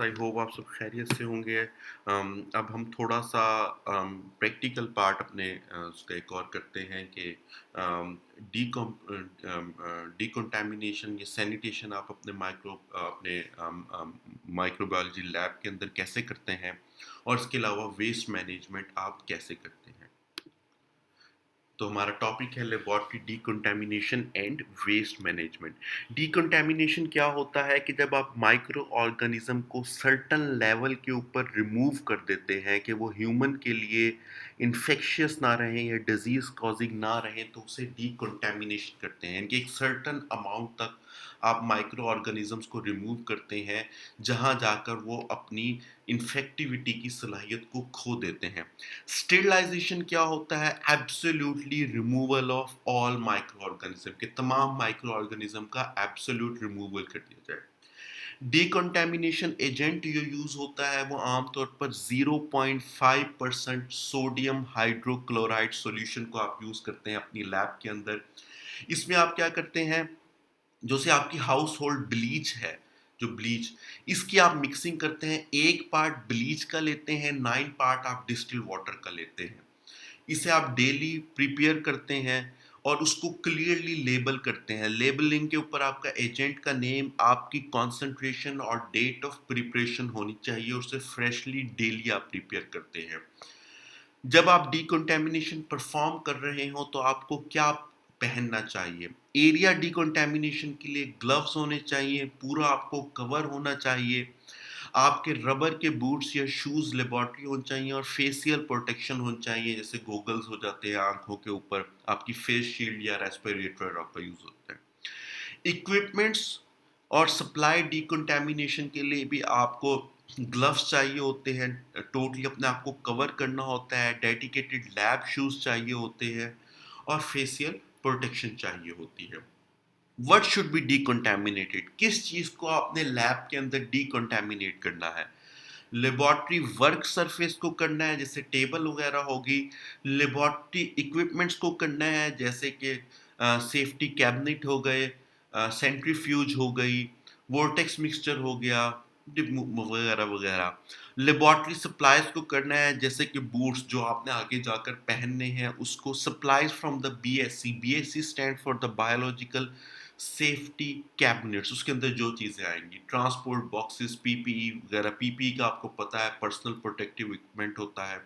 I hope आप सब खैरियत से होंगे। अब हम थोड़ा-सा प्रैक्टिकल पार्ट अपने उसका एक और करते हैं कि डिकंटामिनेशन या सैनिटेशन आप अपने माइक्रोबायोलॉजी लैब के अंदर कैसे करते हैं और इसके अलावा वेस्ट मैनेजमेंट आप कैसे करते हैं। तो हमारा टॉपिक है लेबोरेटरी डिकंटामिनेशन एंड वेस्ट मैनेजमेंट। डिकंटामिनेशन क्या होता है कि जब आप माइक्रो ऑर्गेनिज्म को सर्टन लेवल के ऊपर रिमूव कर देते हैं कि वो ह्यूमन के लिए इन्फेक्शियस ना रहें या डिजीज कॉजिंग ना रहें, तो उसे डिकंटामिनेशन करते हैं। इनके एक सर्टन अमाउंट तक आप माइक्रो ऑर्गेनिजम्स को रिमूव करते हैं, जहां जाकर वो अपनी इन्फेक्टिविटी की सलाहियत को खो देते हैं। स्टेरिलाइजेशन क्या होता है? Absolutely removal of all micro organism, के तमाम माइक्रो ऑर्गेनिज्म का एब्सोल्यूट रिमूवल कर दिया जाए। डिकंटामिनेशन एजेंट जो यूज होता है वो आमतौर पर 0.5% सोडियम हाइड्रोक्लोराइड सॉल्यूशन को आप यूज करते हैं अपनी लैब के अंदर। इसमें आप क्या करते हैं, जो से आपकी हाउस होल्ड ब्लीच है, जो ब्लीच, इसकी आप मिक्सिंग करते हैं। 1 पार्ट ब्लीच का लेते हैं, 9 पार्ट आप डिस्टिल वाटर का लेते हैं। इसे आप डेली प्रिपेयर करते हैं और उसको क्लियरली लेबल करते हैं। लेबलिंग के ऊपर आपका एजेंट का नेम, आपकी कॉन्सेंट्रेशन और डेट ऑफ प्रिपरेशन होनी चाहिए। उसे फ्रेशली डेली आप प्रिपेयर करते हैं। जब आप डिकंटामिनेशन परफॉर्म कर रहे हो तो आपको क्या पहनना चाहिए? एरिया डिकंटामिनेशन के लिए ग्लव्स होने चाहिए, पूरा आपको कवर होना चाहिए। आपके रबर के बूट्स या शूज लेबोरेटरी होने चाहिए और फेशियल प्रोटेक्शन होनी चाहिए, जैसे गोगल्स हो जाते हैं आंखों के ऊपर, आपकी फेस शील्ड या रेस्पिरेटर आपका यूज होता है। इक्विपमेंट्स और सप्लाई डिकंटामिनेशन के लिए भी आपको ग्लव्स चाहिए होते हैं, टोटली अपने आप को कवर करना होता है, डेडिकेटेड लैब शूज चाहिए होते हैं और फेशियल प्रोटेक्शन चाहिए होती है। What should be decontaminated? किस चीज को आपने लैब के अंदर डिकंटामिनेट करना है? लेबोरेटरी वर्क सरफेस को करना है, जैसे टेबल वगैरह होगी। लेबोरेटरी इक्विपमेंट्स को करना है, जैसे कि सेफ्टी कैबिनेट हो गए, सेंट्रीफ्यूज हो गई, वोर्टेक्स मिक्सचर हो गया, वगैरह वगैरह। लेबोरेटरी सप्लाईज को करना है, जैसे कि बूट्स जो आपने आगे जाकर पहनने हैं उसको। Supplies from the BSc, BSc stand for the biological safety cabinets, उसके अंदर जो चीज़ें आएंगी, ट्रांसपोर्ट बॉक्सेस, पीपीई वगैरह। पीपीई का आपको पता है, पर्सनल प्रोटेक्टिव इक्विपमेंट होता है।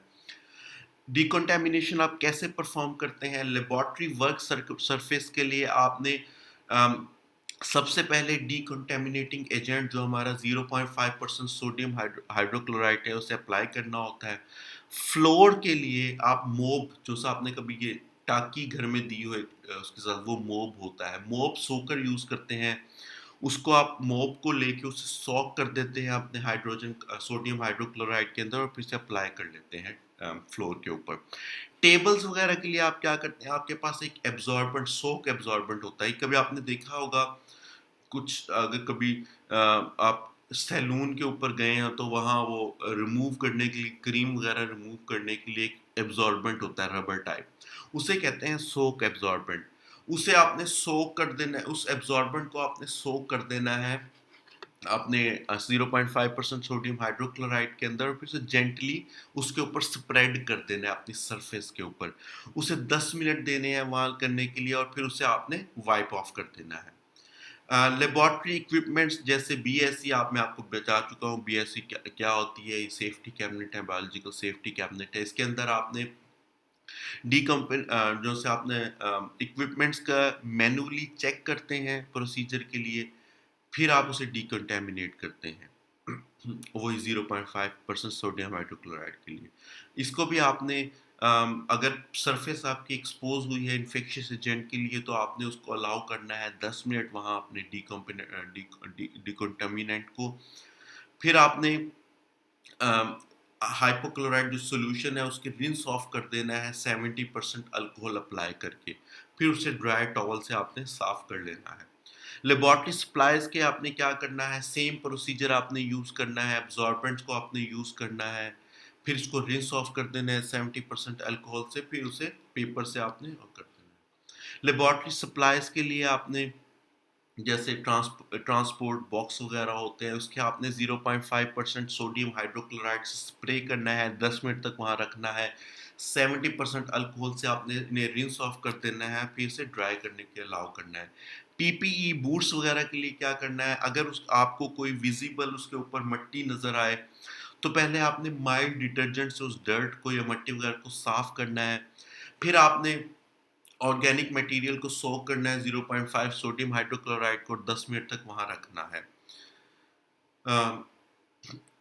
डिकंटामिनेशन आप कैसे परफॉर्म करते हैं? लेबोरेटरी वर्क सरफेस के लिए आपने अम, सबसे पहले डिकंटामिनेटिंग एजेंट जो हमारा 0.5% सोडियम हाइड्रोक्लोराइड है उसे अप्लाई करना होता है। फ्लोर के लिए आप मोब, जो सा आपने कभी ये टाकी घर में दी हो, उसके साथ वो मोब होता है, मोब सोकर यूज करते हैं। उसको आप मोब को लेके उसे सॉक कर देते हैं अपने सोडियम हाइड्रोक्लोराइड के अंदर और फिर से अप्लाई कर लेते हैं फ्लोर के ऊपर। टेबल्स वगैरह के लिए आप क्या करते हैं, आपके पास एक एब्जॉर्बेंट, सोक एब्जॉर्बेंट होता है। कभी आपने देखा होगा, कुछ अगर कभी आप सैलून के ऊपर गए हैं तो वहाँ वो रिमूव करने के लिए, क्रीम वगैरह रिमूव करने के लिए एक एब्जॉर्बेंट होता है रबर टाइप, उसे कहते हैं सोक एब्जॉर्बेंट। उसे आपने सोक कर देना है, उस एब्जॉर्बेंट को आपने सोक कर देना है अपने 0.5% सोडियम हाइड्रोक्लोराइड के अंदर और फिर से जेंटली उसके ऊपर स्प्रेड कर देना है अपनी सरफेस के ऊपर। उसे 10 मिनट देने हैं वहाँ करने के लिए और फिर उसे आपने वाइप ऑफ कर देना है। लेबोरेटरी इक्विपमेंट्स जैसे बीएससी, मैं आपको बता चुका हूँ बीएससी क्या होती है। ये सेफ्टी कैबिनेट है, बायोलॉजिकल सेफ्टी कैबिनेट है। इसके अंदर आपने जो से आपने इक्विपमेंट्स का मैनुअली चेक करते हैं प्रोसीजर के लिए, फिर आप उसे डिकंटेमिनेट करते हैं वही 0.5% सोडियम हाइड्रोक्लोराइड के लिए। इसको भी आपने अगर सरफेस आपकी एक्सपोज हुई है इन्फेक्शियस एजेंट के लिए तो आपने उसको अलाउ करना है 10 मिनट वहाँ अपने डिकंटामिनेंट को। फिर आपने हाइपोक्लोराइड जो सोल्यूशन है उसके रिंस ऑफ कर देना है 70% अल्कोहल अप्लाई करके। फिर उसे ड्राई टॉवल से आपने साफ कर लेना है। लेबोरेटरी सप्लाईज के आपने क्या करना है, सेम प्रोसीजर आपने यूज करना है। एब्जॉर्बेंट्स को आपने यूज करना है, फिर इसको रिंस ऑफ कर देना है 70% अल्कोहल से, फिर उसे पेपर से आपने कर देना है। लेबोरेटरी सप्लाईज के लिए आपने जैसे ट्रांसपोर्ट बॉक्स वगैरह होते हैं, उसके आपने 0.5% सोडियम हाइड्रोक्लोराइड से स्प्रे करना है, 10 मिनट तक वहाँ रखना है। 70% अल्कोहल से आपने इन्हें रिंस ऑफ कर देना है, फिर इसे ड्राई करने के अलाउ करना है। पीपीई बूट्स वगैरह के लिए क्या करना है, अगर उस आपको कोई विजिबल उसके ऊपर मट्टी नज़र आए, तो पहले आपने माइल्ड डिटर्जेंट से उस डर्ट को या मट्टी वगैरह को साफ करना है। फिर आपने ऑर्गेनिक मटेरियल को सोक करना है, 0.5 सोडियम हाइड्रोक्लोराइड को 10 मिनट तक वहां रखना है। अ,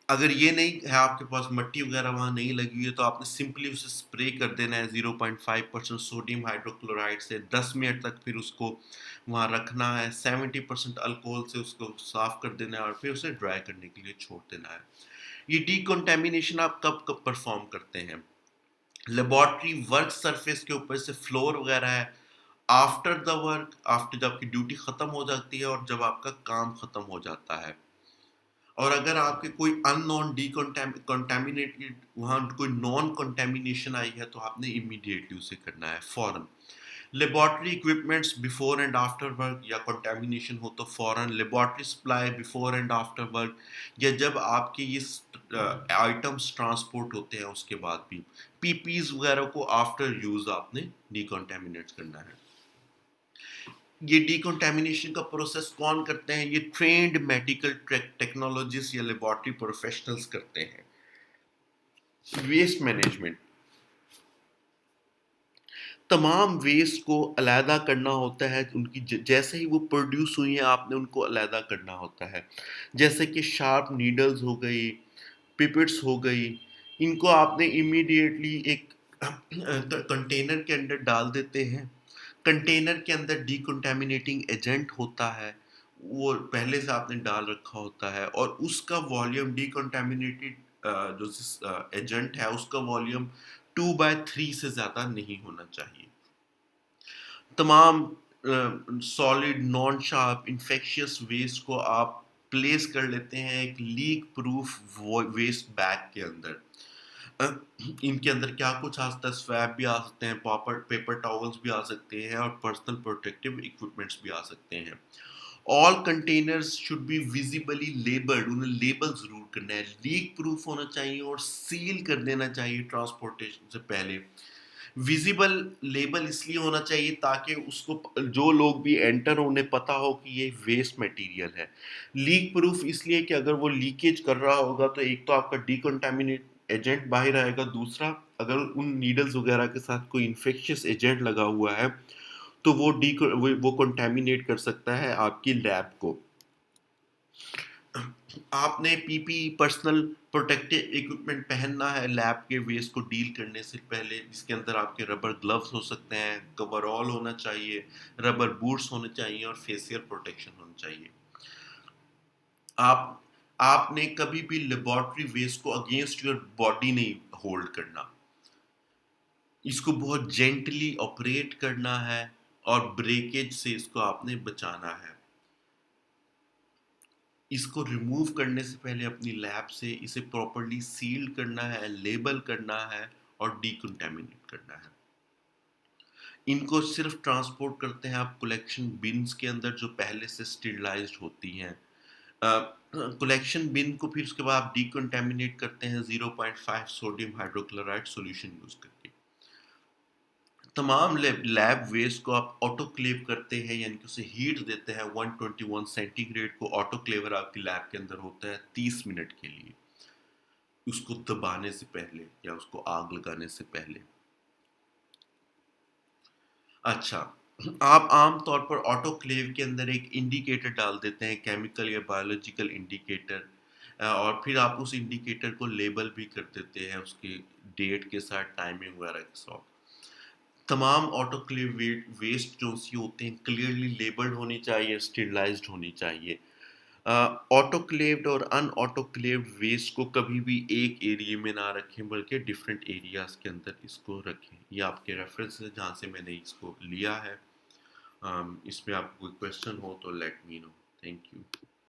अगर ये नहीं है, आपके पास मट्टी वगैरह वहां नहीं लगी हुई है, तो आपने सिंपली उसे स्प्रे कर देना है 0.5% सोडियम हाइड्रोक्लोराइड से 10 मिनट तक, फिर उसको वहां रखना है। 70% अल्कोहल से उसको साफ कर देना है और फिर उसे ड्राई करने के लिए छोड़ देना है। ये डीकंटामिनेशन आप कब कब परफॉर्म करते हैं? लेबोरेटरी वर्क सरफेस के ऊपर से फ्लोर वगैरह है, आफ्टर द वर्क, आफ्टर जब आपकी ड्यूटी खत्म हो जाती है और जब आपका काम खत्म हो जाता है। और अगर आपके कोई अननोन कंटेमिनेटेड वहां कोई नॉन कंटेमिनेशन आई है, तो आपने इमीडिएटली उसे करना है फौरन। Laboratory equipments before and after work, या कंटेमिनेशन हो तो फौरन। Laboratory supply before and after work, या जब आपके ये आइटम्स ट्रांसपोर्ट होते हैं उसके बाद भी। पीपीज वगैरह को आफ्टर यूज आपने डिकंटेमिनेट करना है। ये डिकंटेमिनेशन का प्रोसेस कौन करते हैं? ये ट्रेन्ड मेडिकल टेक्नोलॉजिस्ट या लेबोरेटरी प्रोफेशनल्स करते हैं। वेस्ट मैनेजमेंट, तमाम वेस्ट को अलहदा करना होता है। उनकी जैसे ही वो प्रोड्यूस हुई हैं, आपने उनको अलहदा करना होता है। जैसे कि शार्प नीडल्स हो गई, पिपेट्स हो गई, इनको आपने इमीडिएटली एक कंटेनर के अंदर डाल देते हैं। कंटेनर के अंदर डिकंटामिनेटिंग एजेंट होता है, वो पहले से आपने डाल रखा होता है, और उसका वॉल्यूम डिकंटामिनेटेड जो एजेंट है उसका वॉल्यूम 2/3 से ज़्यादा नहीं होना चाहिए। तमाम solid non sharp infectious waste को आप प्लेस कर लेते हैं एक लीक प्रूफ वेस्ट बैग के अंदर। अ, इनके अंदर क्या कुछ आ सकता है? स्वैप भी आ सकते हैं, पेपर टॉवल्स भी आ सकते हैं, और पर्सनल प्रोटेक्टिव इक्विपमेंट्स भी आ सकते हैं। All containers should be visibly labelled, उन्हें लेबल जरूर करना है, लीक प्रूफ होना चाहिए और सील कर देना चाहिए ट्रांसपोर्टेशन से पहले। विजिबल लेबल इसलिए होना चाहिए ताकि उसको जो लोग भी एंटर हो उन्हें पता हो कि ये वेस्ट मटेरियल है। लीक प्रूफ इसलिए कि अगर वो लीकेज कर रहा होगा, तो एक तो आपका डिकंटामिनेट एजेंट बाहर आएगा, दूसरा अगर उन नीडल्स वगैरह के साथ कोई इन्फेक्शियस एजेंट लगा हुआ है, तो वो कंटेमिनेट कर सकता है आपकी लैब को। आपने पीपी पर्सनल प्रोटेक्टिव इक्विपमेंट पहनना है लैब के वेस्ट को डील करने से पहले, जिसके अंदर आपके रबर ग्लव्स हो सकते हैं, कवरऑल होना चाहिए, रबर बूट्स होने चाहिए, और फेशियल प्रोटेक्शन होना चाहिए। आप आपने कभी भी लेबोरेटरी वेस्ट को अगेंस्ट योर बॉडी नहीं होल्ड करना। इसको बहुत जेंटली ऑपरेट करना है, और ब्रेकेज से इसको आपने बचाना है। इसको रिमूव करने से पहले अपनी लैब से इसे प्रॉपर्ली सील करना है, लेबल करना है, और डिकंटामिनेट करना है। इनको सिर्फ ट्रांसपोर्ट करते हैं आप कलेक्शन बिन्स के अंदर, जो पहले से स्टेरिलाइज्ड होती हैं। कलेक्शन बिन को फिर उसके बाद आप डिकंटामिनेट करते हैं 0.5 सोडियम हाइड्रोक्लोराइड सॉल्यूशन यूज करके। तमाम लैब वेस्ट को आप ऑटोक्लेव करते हैं, यानी कि उसे हीट देते हैं 121 सेंटीग्रेड को। ऑटोक्लेवर आपकी लैब के अंदर होता है 30 मिनट के लिए, उसको दबाने से पहले या उसको आग लगाने से पहले। अच्छा, आप आम तौर पर ऑटोक्लेव के अंदर एक इंडिकेटर डाल देते हैं, केमिकल या बायोलॉजिकल इंडिकेटर, और फिर आप उस इंडिकेटर को लेबल भी कर देते हैं उसके डेट के साथ, टाइमिंग वगैरह के साथ। तमाम ऑटोक्लेव वेस्ट जो सी होते हैं क्लियरली लेबल्ड होनी चाहिए, स्टेरिलाइज्ड होनी चाहिए। ऑटोक्लेव्ड और अनऑटोक्लेव्ड वेस्ट को कभी भी एक एरिया में ना रखें, बल्कि डिफरेंट एरियाज के अंदर इसको रखें। ये आपके रेफरेंस है जहाँ से मैंने इसको लिया है। इसमें आपको कोई क्वेश्चन हो तो let me know. Thank you.